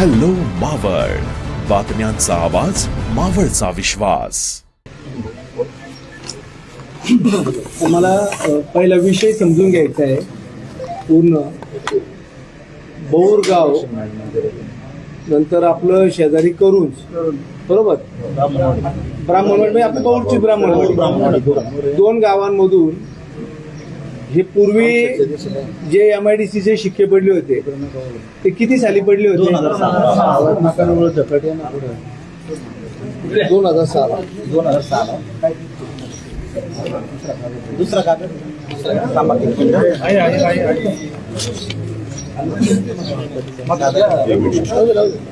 Hello Maval, बातम्यांचा आवाज, मावळचा विश्वास. मला पहिला विषय समजून घ्यायचा आहे. पूर्ण बोरगाव नंतर आपलं शेजारी करूच, बरोबर, ब्राह्मणवाडी म्हणजे आपलं गौरची ब्राह्मणवाडी, दोन गावांमधून हे पूर्वी जे MIDCचे शिक्के पडले होते ते किती साली पडले होते? 2006. दुसरा कागद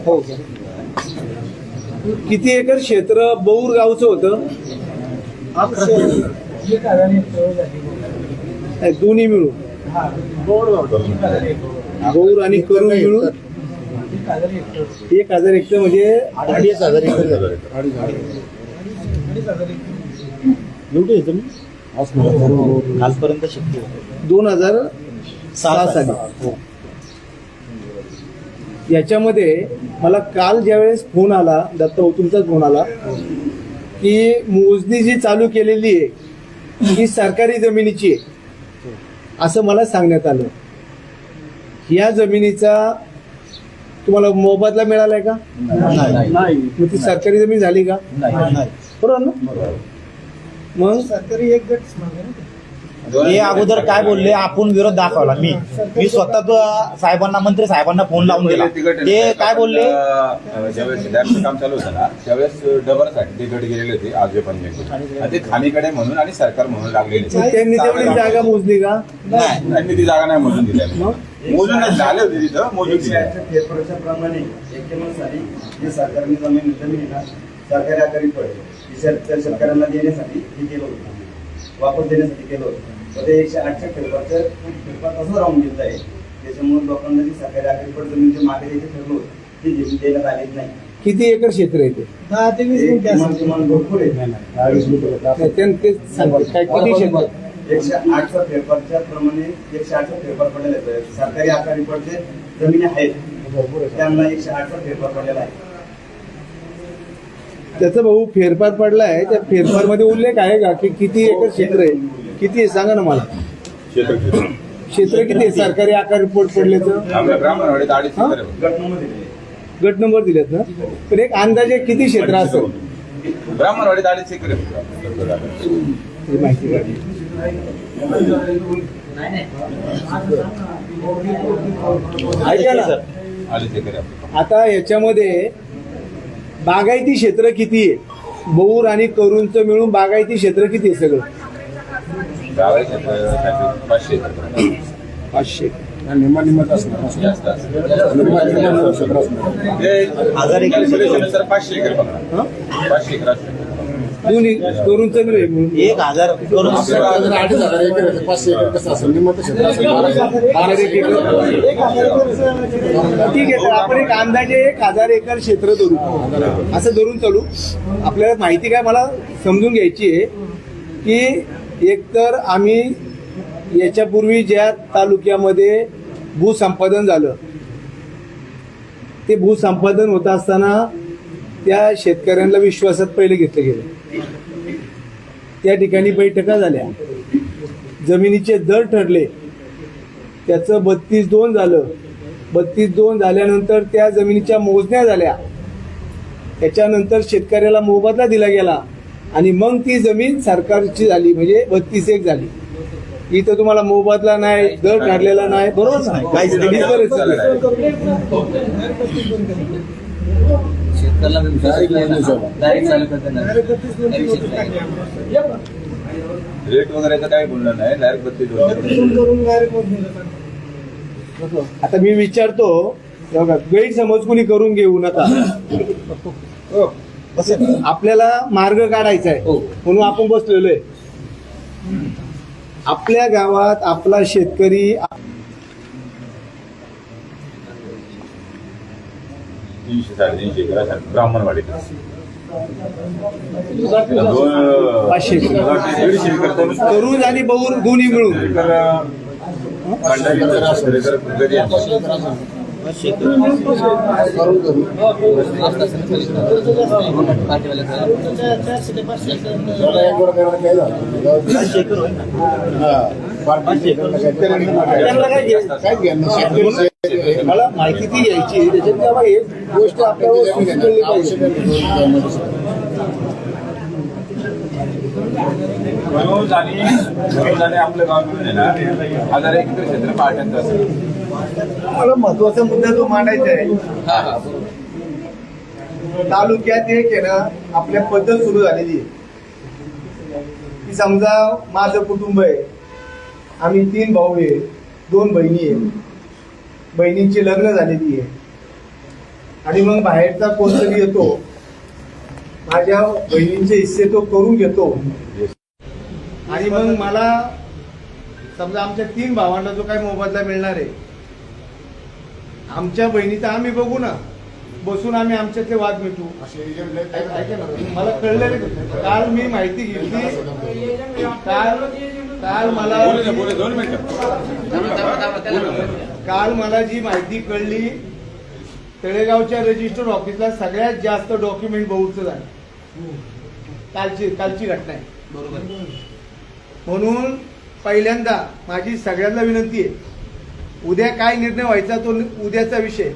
हो. किती एकर क्षेत्र बौर गावचं होतं? दोन्ही मिळून, गौर आणि करून मिळून 1000 हेक्टर म्हणजे 2,500 एकर. एवढे येतं कालपर्यंत शक्य 2006 साली. याच्यामध्ये मला काल ज्यावेळेस फोन आला, दत्त तुमचाच फोन आला, की मोजणी जी चालू केलेली आहे ही सरकारी जमिनीची आहे असं मला सांगण्यात आलं. या जमिनीचा तुम्हाला मोबदला मिळालाय का? नाही. मग ती सरकारी जमीन झाली का? बरोबर ना? मग सरकारी एक गट हे अगोदर काय बोलले, आपण विरोध दाखवला. मी स्वतः साहेबांना, मंत्री साहेबांना फोन लावून दिला. ते काय बोलले, ज्यावेळेस डॅमचं काम चालू होतं ना त्यावेळेस डबलसाठी ते गट गेलेले होते आजवे पंचायत, ते खाणीकडे म्हणून आणि सरकार म्हणून लागलेले. त्यांनी तेवढी जागा मोजली का? नाही, त्यांनी ती जागा नाही मोजून दिल्या. मोजून झाले होते तिथं, मोजून दिल्या. पेपरच्या प्रमाणे 91 साली जे सरकारने जमीन ना सरकारी आकारित पडले शेतकऱ्यांना देण्यासाठी हे केलं होतं, वापर देण्यासाठी केलं होतं. तर ते 108च्या फेरफार तसं राहून घेत आहे. त्याच्यामुळे लोकांना जी सरकारी आकारित पड जमीनच्या मागे द्यायचं ठरलं होतं ती जमीन देण्यात आलीच नाही. किती एकर क्षेत्र आहे ते? किमान भरपूर आहे. तेच सांगतो काय किती क्षेत्र? 108च्या फेरफारच्या प्रमाणे 108चा फेरफार पडलेला आहे. सरकारी आकारित पडचे जमिनी आहेत त्यांना 108चा फेरफार पडलेला आहे. त्याचा भाऊ फेरफार पडलाय, त्या फेरफार मध्ये उल्लेख आहे का की किती एकर क्षेत्र आहे? किती आहे सांगा ना मला. क्षेत्र किती आहे सरकारी आकार रिपोर्ट पडल्याचं? आपल्या ब्राह्मणवाडीत 2.5 एकर आहे. गट नंबर दिलेत ना, पण एक अंदाजे किती क्षेत्र असेल? ब्राह्मणवाडीत 2.5 एकर आहे. ही माहिती काढली. ऐका ना, 2.5 एकर आहे. आता याच्यामध्ये बागायती क्षेत्र किती आहे? बौर आणि करूंचं मिळून बागायती क्षेत्र किती आहे सगळं? 500 एकर. 500. जास्त असेल. ते 1000 एकर सर 500 एकर पकडा. 500 एकर असते. दोन्ही करूंचं मिळून 1,000 करून 2,500 एकर कसं असेल? 12 एकर. ठीक आहे, तर आपण एक अंदाजे 1,000 एकर क्षेत्र धरू, असं धरून चालू. आपल्याला माहिती काय मला समजून घ्यायची आहे की एकतर आम्ही याच्यापूर्वी ज्या तालुक्यामध्ये भूसंपादन झालं ते भूसंपादन होत असताना त्या शेतकऱ्यांना विश्वासात पहिले घेतलं गेलं. त्या ठिकाणी बैठका झाल्या, जमिनीचे दर ठरले, त्याचं 32-2 झालं. 32-2 झाल्यानंतर त्या जमिनीच्या मोजण्या झाल्या, त्याच्यानंतर शेतकऱ्याला मोबदला दिला गेला आणि मग ती जमीन सरकारची झाली, म्हणजे 32-1 झाली. इथं तुम्हाला मोबदला नाही, दर ठरलेला नाही, बरोबर ना? रेट वगैरेचं काय बोलणं नाही, डायरेक्ट 32. आता मी विचारतो, गैरसमज कुणी करून घेऊ नका. आपल्याला मार्ग काढायचा आहे म्हणून आपण बसलेलो आहे. आपल्या गावात आपला शेतकरी 300-350 एकर ब्राह्मणवाडीत 500 एकर करूज आणि बौर दोन्ही मिळून मला माहिती ती घ्यायची, त्याच्यात बाबा एक गोष्ट आपल्याला कळली पाहिजे. मनोज आणि आपलं गाव मिळून आहे ना 1000 एकर क्षेत्र पार्ट्यांचं असेल. मला महत्वाचा मुद्दा जो मांडायचा आहे, तालुक्यात एक आहे ना आपल्या पद्धत सुरू झालेली आहे की समजा माझं कुटुंब आहे, आम्ही 3 भाऊ आहे, 2 बहिणी आहे, बहिणींची लग्न झालेली आहे आणि मग बाहेरचा कोणतरी येतो, माझ्या बहिणींचे हिस्से तो करून घेतो आणि मग मला समजा आमच्या 3 भावांना जो काही मोबदला मिळणार आहे, आमच्या बहिणीचा आम्ही बघू ना, बसून आम्ही आमच्यातले वाद मिटवू. ऐका ना, मला कळलं नाही. काल मी माहिती घेतली, काल मला जी माहिती कळली, तळेगावच्या रजिस्टर ऑफिसला सगळ्यात जास्त डॉक्युमेंट बहुचं झालं. कालची घटना आहे. बरोबर. म्हणून पहिल्यांदा माझी सगळ्यांना विनंती आहे, उद्या काय निर्णय व्हायचा तो उद्याचा विषय,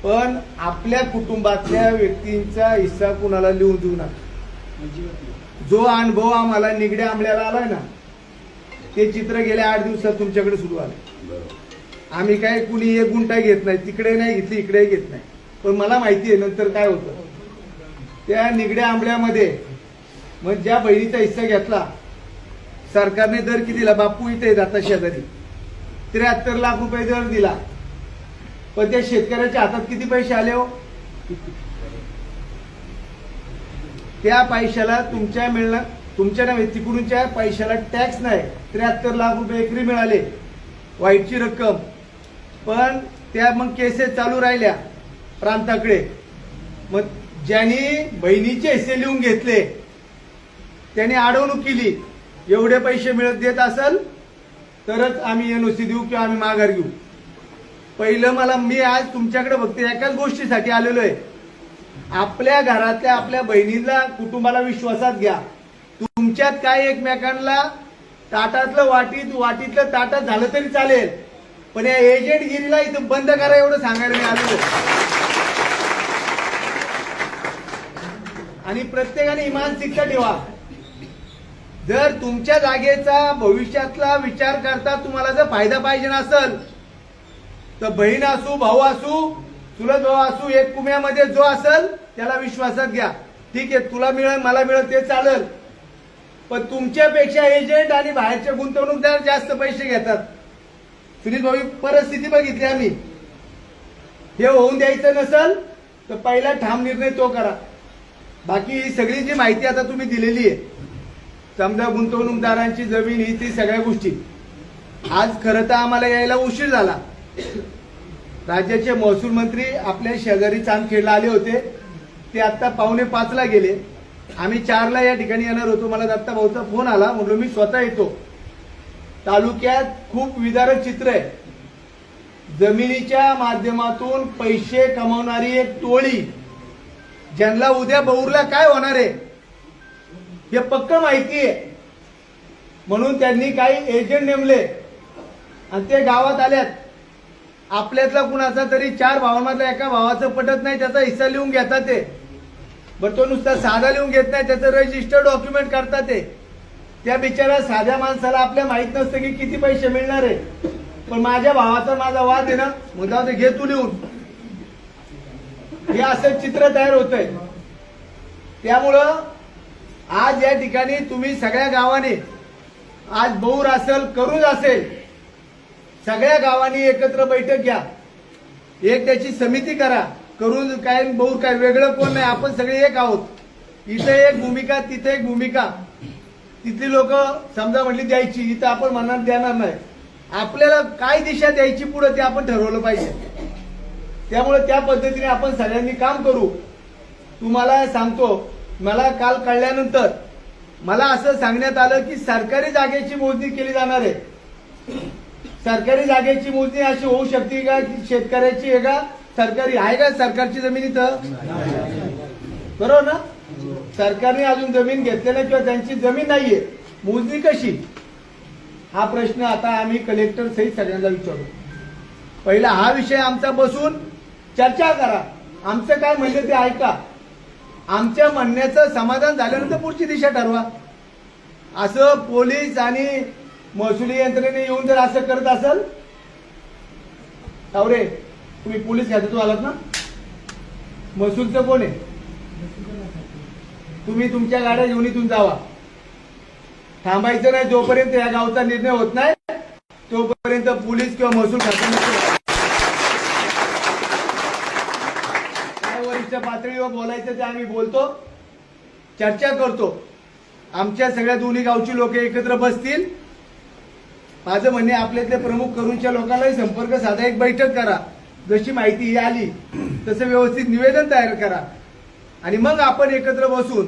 पण आपल्या कुटुंबातल्या व्यक्तींचा हिस्सा कुणाला लिहून देऊ नका. जो अनुभव आम्हाला निगड्या आंबल्याला आलाय ना, ते चित्र गेल्या 8 दिवसात तुमच्याकडे सुरू आलं. आम्ही काय कुणी 1 गुंठा घेत नाही, तिकडे नाही घेतली, इकडे घेत नाही, पण मला माहिती आहे नंतर काय होतं. त्या निगड्या आंबल्यामध्ये मग ज्या बहिणीचा हिस्सा घेतला, सरकारने दर किती दिला, बापू इथे जाता शेजारी 73 लाख रुपये दर दिला, पण त्या शेतकऱ्याच्या हातात किती पैसे आले हो? त्या पैशाला तुमच्या नव्हे, तिकडूनच्या पैशाला टॅक्स नाही. 73 लाख रुपये एकरी मिळाले, वाईटची रक्कम. पण त्या मग केसेस चालू राहिल्या प्रांताकडे. मग ज्यांनी बहिणीचे हिस्से लिहून घेतले त्यांनी अडवणूक केली, एवढे पैसे मिळत देत असेल तरच आम्ही एनओसी देऊ किंवा आम्ही माघार घेऊ. पहिलं मी आज तुमच्याकडे बघते एकाच गोष्टीसाठी आलेलो आहे, आपल्या घरातल्या आपल्या बहिणीला कुटुंबाला विश्वासात घ्या. तुमच्यात काय एकमेकांना ताटातलं वाटीतलं ताटात झालं तरी चालेल, पण या एजंटगिरीला इथं बंद करा एवढं सांगायला मी आलेलो. आणि प्रत्येकाने ही मानसिकता ठेवा, जर तुमच्या जागेचा भविष्यातला विचार करता तुम्हाला जर फायदा पाहिजे नसेल तर बहीण असू, भाऊ असू, चुलत भाऊ असू, एक कुम्यामध्ये जो असेल त्याला विश्वासात घ्या. ठीक आहे, तुला मिळेल मला मिळेल ते चालेल, पण तुमच्यापेक्षा एजंट आणि बाहेरचे गुंतवणूकदार जास्त पैसे घेतात. सुनील भाऊ, परिस्थिती बघितली आम्ही. हे होऊन द्यायचं नसेल तर पहिला ठाम निर्णय तो करा. बाकी ही सगळी जी माहिती आता तुम्ही दिलेली आहे, समजा गुंतवणूकदारांची जमीन ही ती सगळ्या गोष्टी, आज खरं तर आम्हाला यायला उशीर झाला. राज्याचे महसूल मंत्री आपल्या शेजारी चांदखेडला आले होते, ते आता 4:45ला गेले. आम्ही 4ला या ठिकाणी येणार होतो. मला दत्ता भाऊचा फोन आला, म्हणलो मी स्वतः येतो. तालुक्यात खूप विदारक चित्र आहे. जमिनीच्या माध्यमातून पैसे कमावणारी एक टोळी, ज्यांना उद्या बौरला काय होणार आहे हे पक्क माहिती आहे. म्हणून त्यांनी काही एजंट नेमले आणि ते गावात आल्यात. आपल्यातला कुणाचा तरी 4 भावांमधला एका भावाचं पटत नाही, त्याचा हिस्सा लिहून घेतात ते. बरं, तो नुसता साधा लिहून घेत नाही, त्याचं रजिस्टर्ड डॉक्युमेंट करतात ते. त्या बिचारा साध्या माणसाला आपल्या माहित नसतं की किती पैसे मिळणार आहे, पण माझ्या भावाचा माझा वाद आहे ना, मग जाऊ दे, घे तू लिहून. हे असं चित्र तयार होतंय. त्यामुळं आज या ठिकाणी तुम्ही सगळ्या गावाने, आज बौर असेल, करूज असेल, सगळ्या गावांनी एकत्र बैठक घ्या, एक त्याची समिती करा. करूज काय बौर काय वेगळं कोण नाही, आपण सगळे एक आहोत. इथे एक भूमिका, तिथे एक भूमिका. तिथली लोक समजा म्हटली द्यायची, इथं आपण म्हणणार देणार नाही. आपल्याला काय दिशा द्यायची पुढे ते आपण ठरवलं पाहिजे. त्यामुळे त्या पद्धतीने आपण सगळ्यांनी काम करू. तुम्हाला सांगतो, मला काल कळल्यानंतर मला असं सांगण्यात आलं की सरकारी जागेची मोजणी केली जाणार आहे. सरकारी जागेची मोजणी अशी होऊ शकते का की शेतकऱ्याची आहे का सरकारी आहे का सरकारची जमीन इथं बरोबर ना सरकारने अजून जमीन घेतलेली किंवा त्यांची जमीन नाहीये मोजणी कशी हा प्रश्न आता आम्ही कलेक्टर सहित सगळ्यांना विचारू पहिला हा विषय आमचा बसून चर्चा करा आमचं काय म्हणलं ते ऐका आमच्या म्हणण्याचं समाधान झाल्यानंतर पुढची दिशा ठरवा असं पोलीस आणि महसुली यंत्रणेने येऊन जर असं करत असेल तावरे तुम्ही पोलीस खात्यातून आलात ना महसूलचं कोण आहे तुम्ही तुमच्या गाड्या घेऊन इथून जावा थांबायचं नाही जोपर्यंत या गावचा निर्णय होत नाही तोपर्यंत पोलीस किंवा महसूल खात्याने काय वरिष्ठ पातळीवर बोलायचं ते आम्ही बोलतो चर्चा करतो आमच्या सगळ्या दोन्ही गावची लोक एकत्र बसतील माझं म्हणणे आपल्यातले प्रमुख करूनच्या लोकांनाही संपर्क साधा एक बैठक करा जशी माहिती ही आली तसं व्यवस्थित निवेदन तयार करा आणि मग आपण एकत्र बसून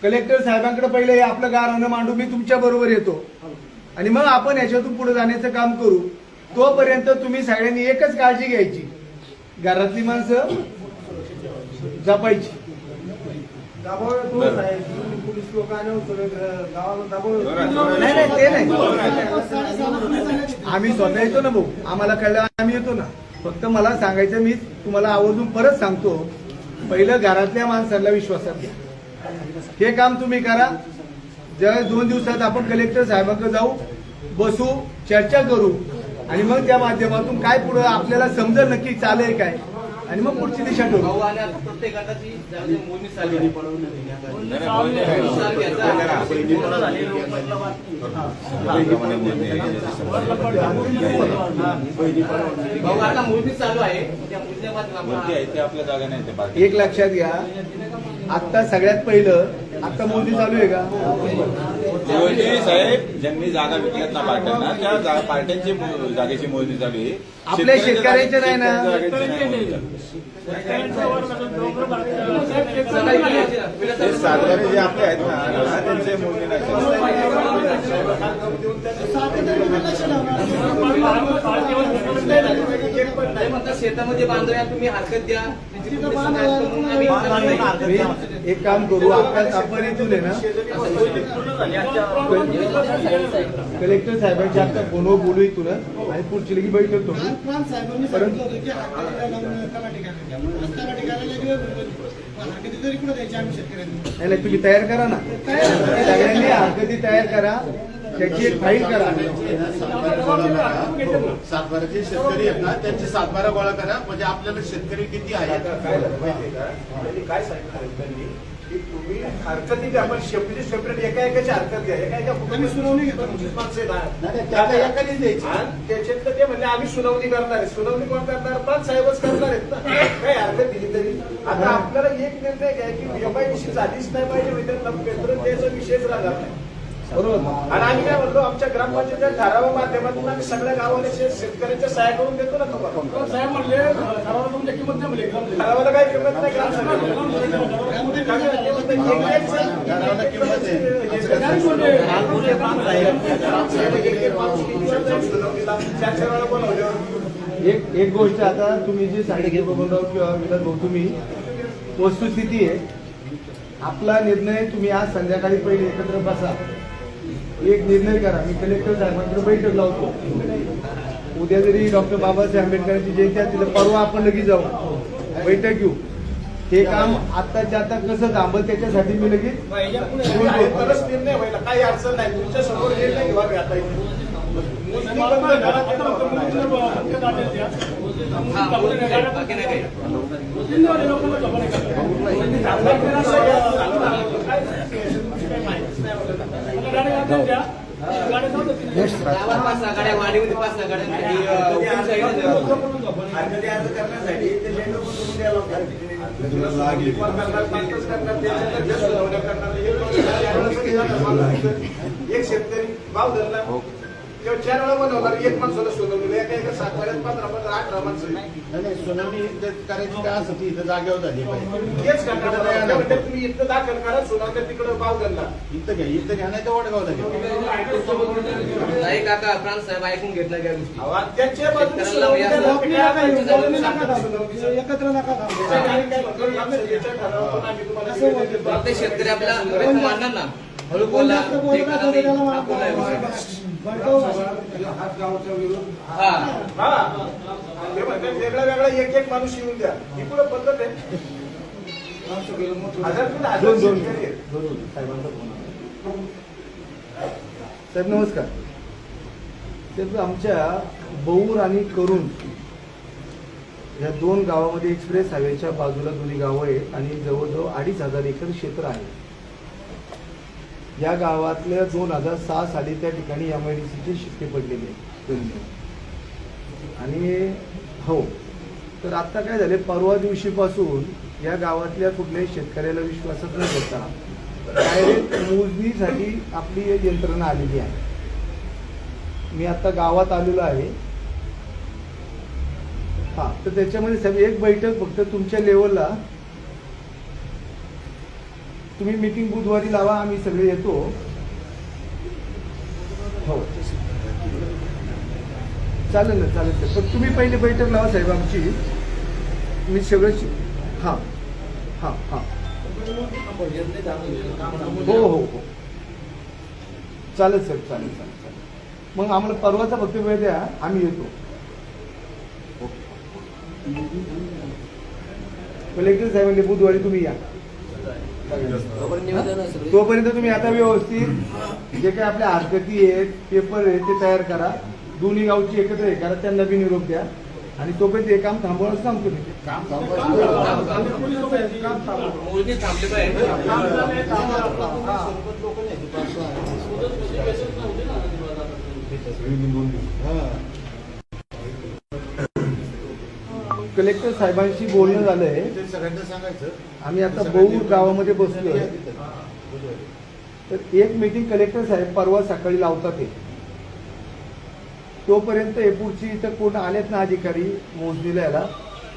कलेक्टर साहेबांकडे पहिले हे आपलं गारहाणं मांडू मी तुमच्या बरोबर येतो आणि मग आपण याच्यातून पुढे जाण्याचं काम करू तोपर्यंत तुम्ही सगळ्यांनी एकच काळजी घ्यायची घरातली माणसं जपायची पोलीस लोकांना नाही ते नाही आम्ही स्वतः येतो ना भाऊ आम्हाला कळलं आम्ही येतो ना फक्त मला सांगायचं मी तुम्हाला आवर्जून परत सांगतो पहिलं घरातल्या माणसांना विश्वासात घ्या हे काम तुम्ही करा जर 2 दिवसात आपण कलेक्टर साहेबांकडे जाऊ बसू चर्चा करू आणि मग त्या माध्यमातून काय पुढे आपल्याला समजेल नक्की चालेल काय आणि मग पुढची दिशा ठरवू एक लक्षात घ्या आता सगळ्यात पहिलं आता मोदी चालू आहे का साहेब ज्यांनी जागा विकल्यात ना पार्ट्यांना त्या पार्ट्यांची जागेची मोजणी चालू आहे आपल्या शेतकऱ्यांचे नाही ना ते सातबारे जे आपले आहेत ना त्यांचे मोजणी नाही शेतामध्ये बांधूया तुम्ही हरकत द्या एक काम करू आपण इथून आहे ना कलेक्टर साहेबांच्या आता फोनवर बोलू इथून आणि पुढची लगी बैठक करू नाही तुम्ही तयार करा ना सगळ्यांनी हरकती तयार करा त्याची एक फाईल करा सातबाराचे शेतकरी आहेत ना त्यांचे सातबारा गोळा करा म्हणजे आपल्याला शेतकरी किती आहेत काय सांगितलं की तुम्ही हरकती आपण सेपरेट एका एकाची हरकत घ्या एका एका कुटुंबी सुनावणी घेतो एकाने द्यायची त्याच्यातलं ते म्हणजे आम्ही सुनावणी करणार आहे सुनावणी कोण करणार पण साहेबच करणार आहेत ना काही हरकत दिली तरी आता आपल्याला एक निर्णय घ्या की एमआयडीसी झालीच नाही पाहिजे केंद्र त्याचा विषयच राहणार नाही बरोबर आणि आम्ही काय म्हणतो आमच्या ग्रामपंचायतीच्या ठरावा माध्यमातून आम्ही सगळ्या गावाला शेतकऱ्यांच्या सहाय्या करून देतो ना तुम्हाला साहेब म्हणले ठरावाला तुमच्या किंमत नाही म्हणले ठरावाला काही किंमत नाही एक गोष्ट आता तुम्ही जी सांगितली बबनराव किंवा विलास भाऊ तुम्ही वस्तुस्थिती आहे आपला निर्णय तुम्ही आज संध्याकाळी पहिले एकत्र बसा एक निर्णय करा मी कलेक्टर साहेबांकडे बैठक लावतो उद्या जरी डॉक्टर बाबासाहेब आंबेडकरांची जयंती असतील परवा आपण लगेच जाऊ बैठक घेऊ हे काम आताच्या आता कसं थांबल त्याच्यासाठी मी लगेच निर्णय व्हायला काही अडचण नाही तुमच्या समोर निर्णय घ्यावा आता गाड्या वाडीमध्ये 5 एक शेतकरी भाव धरला तेव्हा 4 वेळा बनवणार, एक माणसाला सोडवलेलं, एका 7 वेळेस 15 18 माणसं. नाही सुनावणी करायची काय असं ती इथं जागेवर झाली पाहिजे. तेच करणार. त्या म्हणतात तुम्ही इथं दाखल करा, सोडवणार तिकडं बावगणला. इथं घ्या नाही तर वडगावला घ्या. नाही काका, प्रांत साहेब ऐकून घेत नाही त्या गोष्टी. त्यांच्या बाजूने शेतकऱ्याला म्हणजे असं एकत्र नका प्रत्येक शेतकरी आपला व्यक्त मानणार ना, हळू बोला, ते करा, ते हा बोला. हा. ते म्हणतात वेगळा वेगळा एक माणूस येऊन द्या, ही पुढे पद्धत आहे. हजार शेतकरी आहेत. साहेब नमस्कार. तर आमच्या बौर आणि करून या 2 गावामध्ये एक्सप्रेस हायवेच्या बाजूला दोन्ही गावं आहेत आणि जवळजवळ 2,500 एकर क्षेत्र आहे. या गावातल्या 2006 साली त्या ठिकाणी MIDCचे शिक्के पडलेले आहेत. आणि हो, तर आता काय झाले, परवा दिवशीपासून या गावातल्या कुठल्याही शेतकऱ्याला विश्वासात न घेता डायरेक्ट मोजणीसाठी आपली यंत्रणा आलेली आहे. मी आता गावात आलेलो आहे. हा, तर त्याच्यामध्ये साहेब एक बैठक फक्त तुमच्या लेवलला, तुम्ही मीटिंग बुधवारी लावा, आम्ही सगळे येतो. हो चालेल ना, चालेल सर. पण तुम्ही पहिली बैठक लावा साहेब आमची, मी सगळं हां हां हां हो हो हो चालेल सर, चालेल चालेल चालेल. मग आम्हाला परवाचा फक्त वेळ द्या, आम्ही येतो. कलेक्टर साहेबांनी बुधवारी तुम्ही या. तोपर्यंत तुम्ही आता व्यवस्थित जे काही आपल्या हरकती आहेत, पेपर आहेत, ते तयार करा. दोन्ही गावची एकत्र हे करा, त्यांना बी निरोप द्या. आणि तोपर्यंत हे काम थांबवणं सांगतो मी. मोजणी थांबली पाहिजे. कलेक्टर साहेबांशी बोलणं झालंय. ते सगळ्यांना सांगायचं. आम्ही आता बौर गावामध्ये बसलोय. तर एक मीटिंग कलेक्टर साहेब परवा सकाळी लावतात. ते तोपर्यंत हे पुढची इथं कोण आलेत ना अधिकारी मोजणीला याला,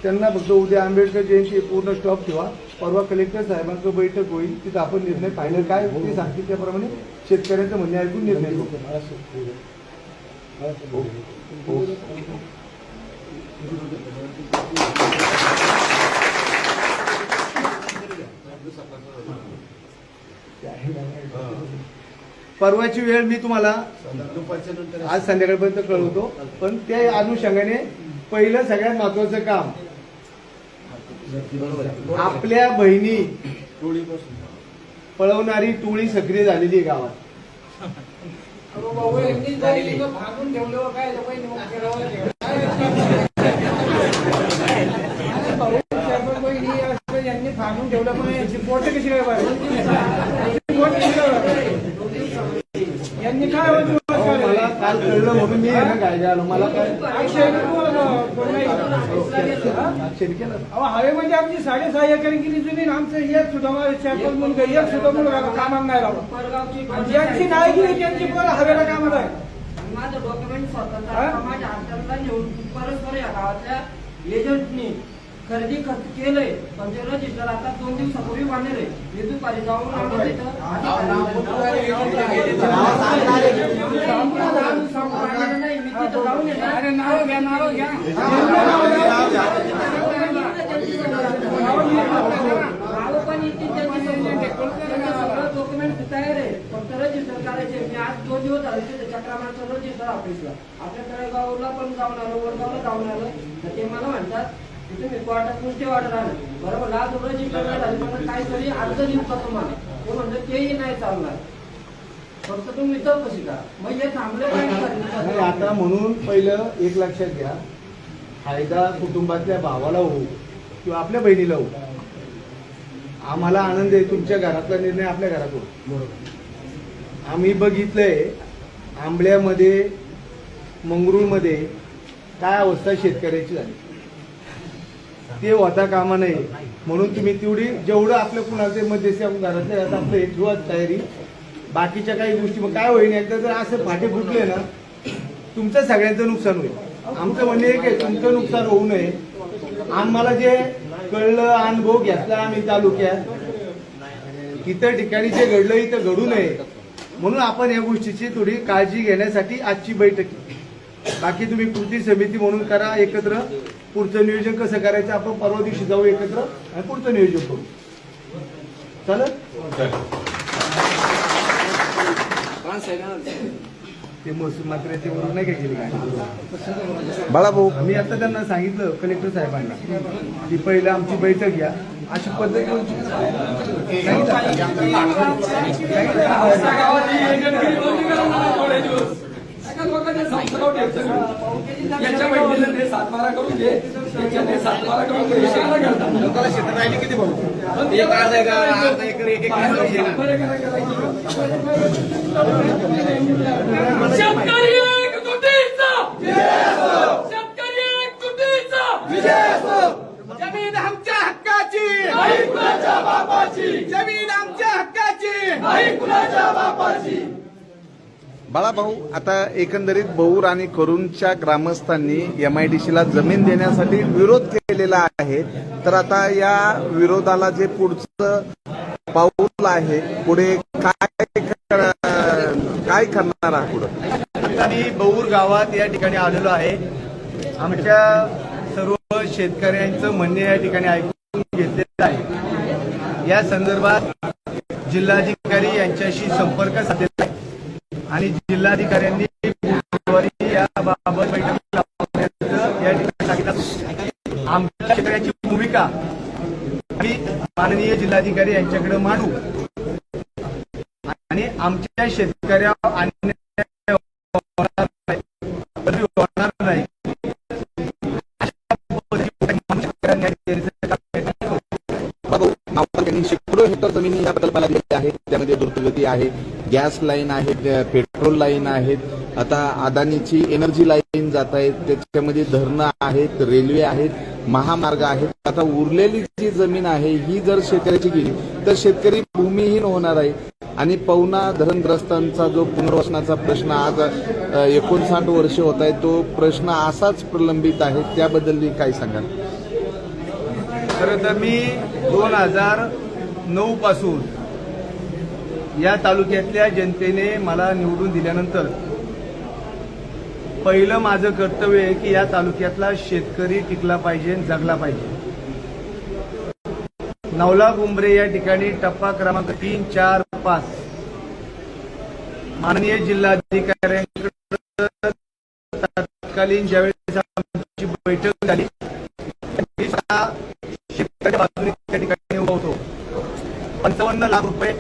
त्यांना फक्त उद्या आंबेडकर जयंती पूर्ण स्टॉप ठेवा. परवा कलेक्टर साहेबांचं बैठक होईल, तिथं आपण निर्णय फायनल काय ते सांगतील त्याप्रमाणे शेतकऱ्यांचं म्हणणे ऐकून निर्णय घेऊ. परवाची वेळ मी तुम्हाला दुपारच्या नंतर आज संध्याकाळपर्यंत कळवतो. पण त्या अनुषंगाने पहिलं सगळ्यात महत्वाचं काम, आपल्या बहिणी पळवणारी टोळी सक्रिय झालेली आहे गावात. यांनी फाडून ठेवलं, पण रिपोर्ट कशी काय यांनी काय मला काल कळलं म्हणून मी काय आलो. मला काय हवे म्हणजे आमची 6.5 एकर गेली जमीन. आमचं एक सुद्धा मुलगा, एक सुद्धा मुलगा कामात नाही राहिला. ज्यांची नाही गेली त्यांची पण हवेला कामात आहे. माझं डॉक्युमेंट स्वतः माझ्या हाताला नेऊन परस्पर या गावातल्या एजंटनी खरेदी खत केलंय. पण ते रजिस्टर आता 2 दिवसापूर्वी बांधले. मी दुपारी जाऊन नाही, मी तिथं जाऊन येणार. नाव घ्या, नाव घ्या. नाव पण येतील त्यांची, सगळं डॉक्युमेंट तयार आहे. फक्त रजिस्टर करायचे. मी आज 2 दिवस झाले तिथे चक्रामाचं रजिस्टर ऑफिसला, आपल्या तळेगावला पण जाऊन आलो, वडगावला जाऊन आलो. तर ते मला म्हणतात तुम्ही कोर्टात नुसते ऑर्डर आलं बरोबर, आज रजिस्टर नाही झाली, पण काहीतरी अर्ज देऊ का तुम्हाला. ते म्हणलं तेही नाही चालणार, फक्त तुम्ही चौकशी करा. मग हे थांबले नाही आता. म्हणून पहिलं एक लक्षात घ्या, फायदा कुटुंबातल्या भावाला होऊ किंवा आपल्या बहिणीला होऊ. आम्हाला आनंद आहे तुमच्या घरातला निर्णय आपल्या घरात होऊ. आम्ही बघितलंय आंबल्यामध्ये, मंगरुळमध्ये काय अवस्था शेतकऱ्याची झाली. ते होता कामा नये. म्हणून तुम्ही तेवढी जेवढं आपलं कुणाचे मध्यस्थी घरातल्या घरात आपलं ठेवा तयारी. बाकीच्या काही गोष्टी मग काय होईल, एकदा जर असं फाटे फुटले ना तुमचं सगळ्यांचं नुकसान होईल. आमचं म्हणणं आहे की तुमचं नुकसान होऊ नये. आम्हाला जे कळलं, अनुभव घेतला आम्ही तालुक्यात, इतर ठिकाणी जे घडलं इथं घडू नये म्हणून आपण या गोष्टीची थोडी काळजी घेण्यासाठी आजची बैठक आहे. बाकी तुम्ही कृती समिती म्हणून करा एकत्र, पुढचं नियोजन कसं करायचं आपण परवा दिवशी जाऊ एकत्र आणि पुढचं नियोजन करू. चालेल? ते मात्र ते वरून नाही काय केली काय बाळाभाऊ, मी आता त्यांना सांगितलं कलेक्टर साहेबांना की पहिलं आमची बैठक घ्या अशी पद्धत घेऊन लोकांना शेतात राहिली किती भाऊ एक अर्धा एकर एक एक शेतकरी एकजुटीचा शेतकरी एकजुटीचा जमीन आमच्या हक्काची नाही कुणाच्या बापाची जमीन आमच्या हक्काची नाही कुणाच्या बापाची. बाळाभाऊ, आता एकंदरीत बौर आणि करूनच्या ग्रामस्थांनी MIDCला जमीन देण्यासाठी विरोध केलेला आहे. तर आता या विरोधाला जे पुढचं पाऊल आहे, पुढे काय करणार आहात पुढं? आता मी बौर गावात या ठिकाणी आलेलो आहे. आमच्या सर्व शेतकऱ्यांचं म्हणणे या ठिकाणी ऐकून घेतलेलं आहे. या संदर्भात जिल्हाधिकारी यांच्याशी संपर्क साधलेला आहे आणि जिल्हाधिकाऱ्यांनी याबाबत बैठक लावण्याचं या ठिकाणी सांगितलं. आमच्या शेतकऱ्याची भूमिका आम्ही माननीय जिल्हाधिकारी यांच्याकडे मांडू आणि आमच्या शेतकऱ्यावर अन्याय होणार नाही. शेकडो हेक्टर जमिनी या प्रकल्पाला दिलेली आहे. त्यामध्ये द्रुतगती आहे, गॅस लाईन आहे, पेट्रोल लाईन आहेत, आता अदानीची एनर्जी लाईन जात आहेत, त्याच्यामध्ये धरणं आहेत, रेल्वे आहेत, महामार्ग आहेत. आता उरलेली जी जमीन आहे ही जर शेतकऱ्याची गेली तर शेतकरी भूमिहीन होणार आहे आणि पवना धरणग्रस्तांचा जो पुनर्वसनाचा प्रश्न आज 59 वर्ष होत आहे तो प्रश्न असाच प्रलंबित आहे. त्याबद्दल काय सांगाल? खरं तर मी 2009 पासून या तालुक्यातल्या जनतेने मला निवडून दिल्यानंतर पहिलं माझं कर्तव्य आहे की या तालुक्यातला शेतकरी टिकला पाहिजे, जगला पाहिजे. नवला गुंबरे या ठिकाणी टप्पा क्रमांक 3, 4, 5 माननीय जिल्हाधिकाऱ्यांकडे तत्कालीन ज्यावेळेस आमची बैठक झाली शेतकऱ्याच्या बाजूने त्या ठिकाणी उभा होतो. 55 लाख रुपये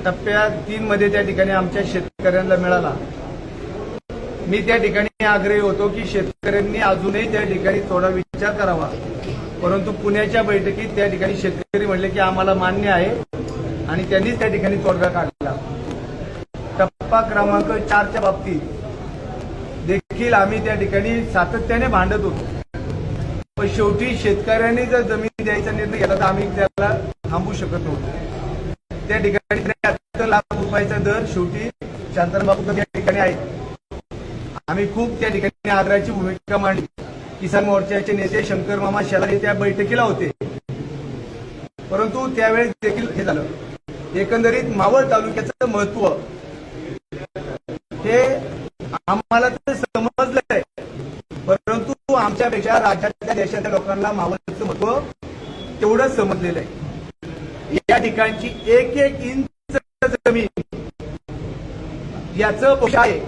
टप्प्या 3 मध्ये त्या ठिकाणी आमच्या शेतकऱ्यांना मिळाला. मी त्या ठिकाणी आग्रही होतो की शेतकऱ्यांनी अजूनही त्या ठिकाणी थोडा विचार करावा. परंतु पुण्याच्या बैठकीत त्या ठिकाणी शेतकरी म्हणले की आम्हाला मान्य आहे आणि त्यांनीच त्या ठिकाणी तोडगा काढला. टप्पा क्रमांक 4च्या बाबतीत देखील आम्ही त्या ठिकाणी सातत्याने भांडत होतो. पण शेवटी शेतकऱ्यांनी जर जमीन द्यायचा निर्णय घेतला तर आम्ही त्याला थांबवू शकत नव्हतो. त्या ठिकाणी 73 लाख रुपयाचा दर शेवटी शांतारामबाबू त्या ठिकाणी आहे. आम्ही खूप त्या ठिकाणी आदराची भूमिका मांडली. किसान मोर्चाचे नेते शंकर मामा शेलारी त्या बैठकीला होते. परंतु त्यावेळेस देखील हे झालं. एकंदरीत मावळ तालुक्याचं महत्व हे आम्हाला तर समजलंय, परंतु आमच्यापेक्षा राज्यातल्या देशातल्या लोकांना मावळचं महत्व तेवढंच समजलेलं आहे. या ठिकाणची एक एक इंच जमीन याचं भविष्य आहे.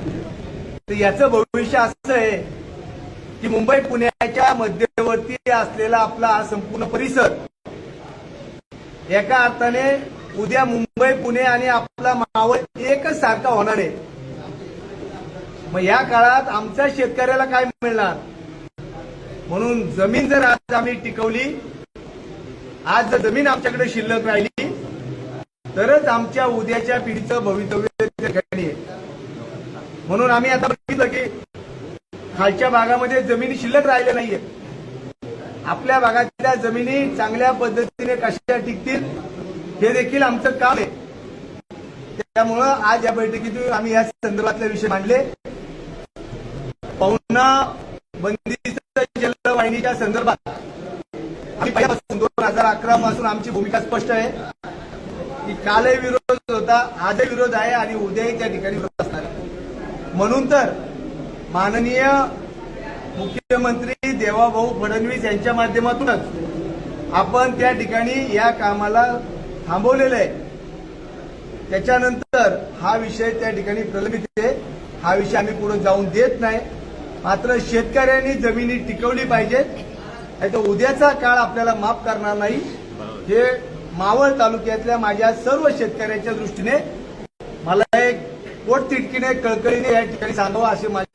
तर याचं भविष्य असं आहे की मुंबई पुण्याच्या मध्यवर्ती असलेला आपला हा संपूर्ण परिसर एका अर्थाने उद्या मुंबई पुणे आणि आपला मावळ एकच सारखा होणार आहे. मग या काळात आमच्या शेतकऱ्याला काय मिळणार? म्हणून जमीन जर आज आम्ही टिकवली, आज जर जमीन आमच्याकडे शिल्लक राहिली तरच आमच्या उद्याच्या पिढीचं भवितव्य ठिकाणी आहे. म्हणून आम्ही आता बघितलं की खालच्या भागामध्ये जमिनी शिल्लक राहिल्या नाहीये. आपल्या भागातल्या जमिनी चांगल्या पद्धतीने कशा टिकतील हे देखील आमचं काम आहे. त्यामुळं आज या बैठकीतून आम्ही या संदर्भातले विषय मांडले. पवना बंदिस्त जलवाहिनीच्या संदर्भात आम्ही पहिल्यापासून 2011 पासून आमची भूमिका स्पष्ट आहे की कालही विरोध होता, आजही विरोध आहे आणि उद्याही त्या ठिकाणी विरोध असणार आहे. म्हणून तर माननीय मुख्यमंत्री देवाभाऊ फडणवीस यांच्या माध्यमातूनच आपण त्या ठिकाणी या कामाला थांबवलेलं आहे. त्याच्यानंतर हा विषय त्या ठिकाणी प्रलंबित आहे. हा विषय आम्ही पुढे जाऊन देत नाही. मात्र शेतकऱ्यांनी जमिनी टिकवली पाहिजेत, नाही तर उद्याचा काळ आपल्याला माफ करणार नाही. हे मावळ तालुक्यातल्या माझ्या सर्व शेतकऱ्यांच्या दृष्टीने मला एक पोटतिडकीने कळकळीने या ठिकाणी सांगावं असे माझे